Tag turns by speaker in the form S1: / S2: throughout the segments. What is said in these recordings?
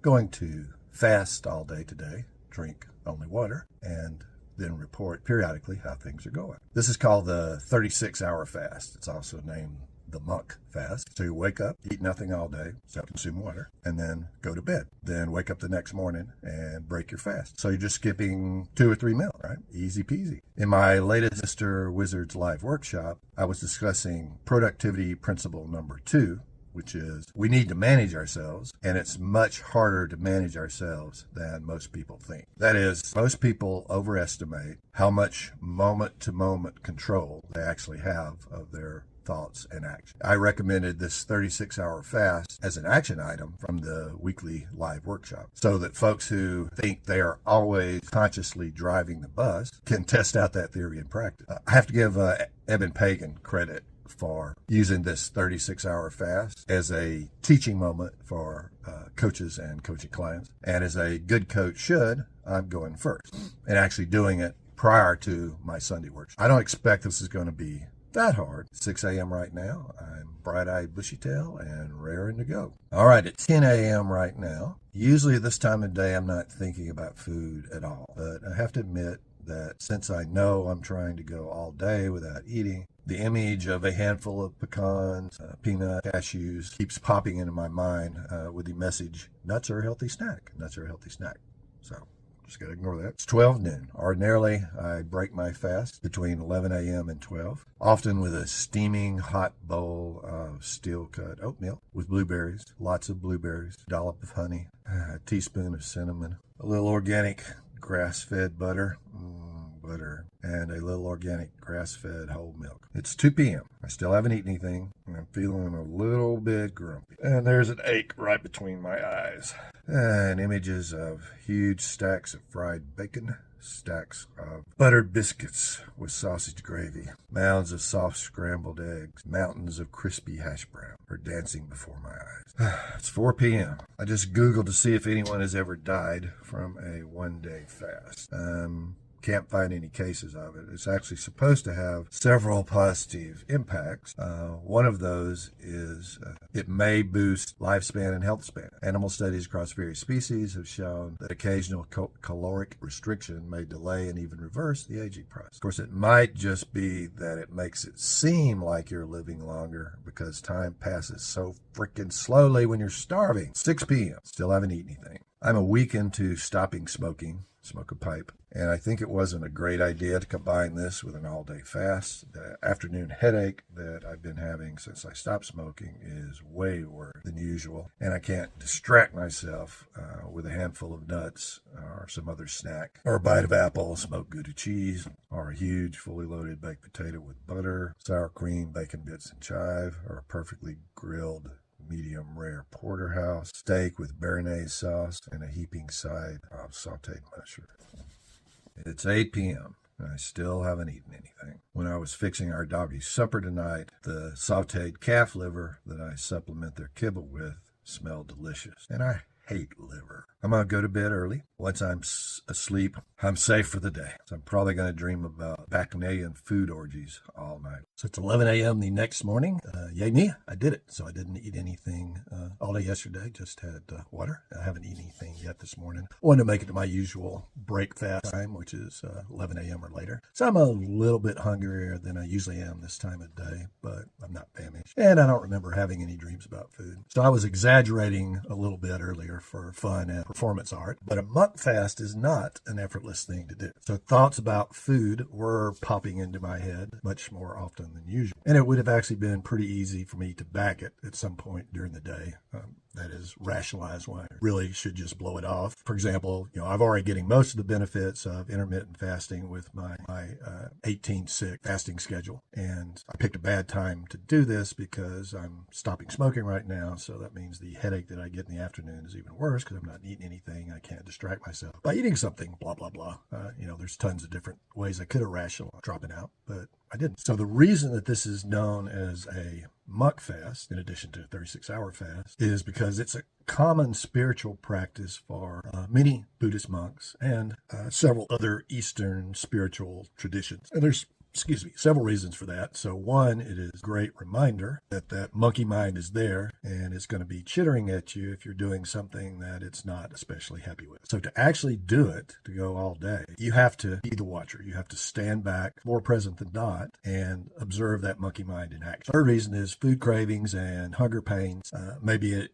S1: going to fast all day today, drink only water, and then report periodically how things are going. This is called the 36-hour fast. It's also named the monk fast. So you wake up, eat nothing all day, so consume water, and then go to bed. Then wake up the next morning and break your fast. So you're just skipping 2 or 3 meals, right? Easy peasy. In my latest Mr. Wizard's live workshop, I was discussing productivity principle number 2, which is we need to manage ourselves, and it's much harder to manage ourselves than most people think. That is, most people overestimate how much moment-to-moment control they actually have of their thoughts and actions. I recommended this 36-hour fast as an action item from the weekly live workshop so that folks who think they are always consciously driving the bus can test out that theory in practice. I have to give Eben Pagan credit for using this 36-hour fast as a teaching moment for coaches and coaching clients. And as a good coach should, I'm going first and actually doing it prior to my Sunday workshop. I don't expect this is going to be that hard. 6 a.m. right now. I'm bright-eyed, bushy-tailed, and raring to go. All right, at 10 a.m. right now. Usually this time of day, I'm not thinking about food at all. But I have to admit that since I know I'm trying to go all day without eating, the image of a handful of pecans, peanuts, cashews keeps popping into my mind with the message, nuts are a healthy snack. Nuts are a healthy snack. So just got to ignore that. It's 12 noon. Ordinarily, I break my fast between 11 a.m. and 12, often with a steaming hot bowl of steel-cut oatmeal with blueberries, lots of blueberries, a dollop of honey, a teaspoon of cinnamon, a little organic grass-fed butter, and a little organic grass-fed whole milk. It's 2 p.m. I still haven't eaten anything, and I'm feeling a little bit grumpy. And there's an ache right between my eyes. And images of huge stacks of fried bacon, stacks of buttered biscuits with sausage gravy, mounds of soft scrambled eggs, mountains of crispy hash brown are dancing before my eyes. It's 4 p.m. I just Googled to see if anyone has ever died from a one-day fast. Can't find any cases of it. It's actually supposed to have several positive impacts. One of those is it may boost lifespan and health span. Animal studies across various species have shown that occasional caloric restriction may delay and even reverse the aging process. Of course, it might just be that it makes it seem like you're living longer because time passes so freaking slowly when you're starving. 6 p.m. Still haven't eaten anything. I'm a week into stopping smoking. Smoke a pipe. And I think it wasn't a great idea to combine this with an all-day fast. The afternoon headache that I've been having since I stopped smoking is way worse than usual. And I can't distract myself with a handful of nuts or some other snack, or a bite of apple, smoked Gouda cheese, or a huge fully loaded baked potato with butter, sour cream, bacon bits, and chive, or a perfectly grilled medium rare porterhouse steak with béarnaise sauce and a heaping side of sauteed mushrooms. It's 8 p.m. and I still haven't eaten anything. When I was fixing our doggy's supper tonight, the sauteed calf liver that I supplement their kibble with smelled delicious. And I hate liver. I'm going to go to bed early. Once I'm asleep, I'm safe for the day. So I'm probably going to dream about bacchanalian food orgies all night. So it's 11 a.m. the next morning. Yay me, I did it. So I didn't eat anything all day yesterday, just had water. I haven't eaten anything yet this morning. I wanted to make it to my usual break fast time, which is 11 a.m. or later. So I'm a little bit hungrier than I usually am this time of day, but I'm not famished. And I don't remember having any dreams about food. So I was exaggerating a little bit earlier for fun and performance art, but a monk fast is not an effortless thing to do. So thoughts about food were popping into my head much more often than usual. And it would have actually been pretty easy for me to back it at some point during the day. That is, rationalize why I really should just blow it off. For example, I've already getting most of the benefits of intermittent fasting with my 18-6 fasting schedule. And I picked a bad time to do this because I'm stopping smoking right now. So that means the headache that I get in the afternoon is even worse because I'm not eating anything. I can't distract myself by eating something, blah, blah, blah. There's tons of different ways I could have rationalized dropping out, but I didn't. So the reason that this is known as a monk fast, in addition to a 36-hour fast, is because it's a common spiritual practice for many Buddhist monks and several other Eastern spiritual traditions. And there's several reasons for that. So one, it is a great reminder that that monkey mind is there and it's going to be chittering at you if you're doing something that it's not especially happy with. So to actually do it, to go all day, you have to be the watcher. You have to stand back, more present than not, and observe that monkey mind in action. Third reason is food cravings and hunger pains may be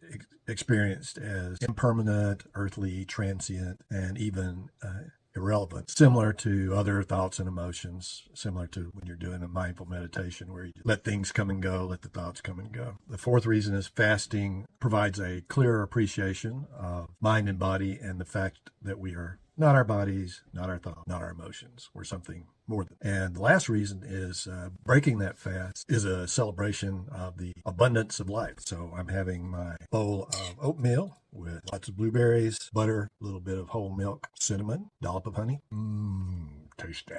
S1: experienced as impermanent, earthly, transient, and even irrelevant, similar to other thoughts and emotions, similar to when you're doing a mindful meditation where you let things come and go, let the thoughts come and go. The fourth reason is fasting provides a clearer appreciation of mind and body and the fact that we are not our bodies, not our thoughts, not our emotions. We're something more than. And the last reason is breaking that fast is a celebration of the abundance of life. So I'm having my bowl of oatmeal with lots of blueberries, butter, a little bit of whole milk, cinnamon, dollop of honey. Tasty.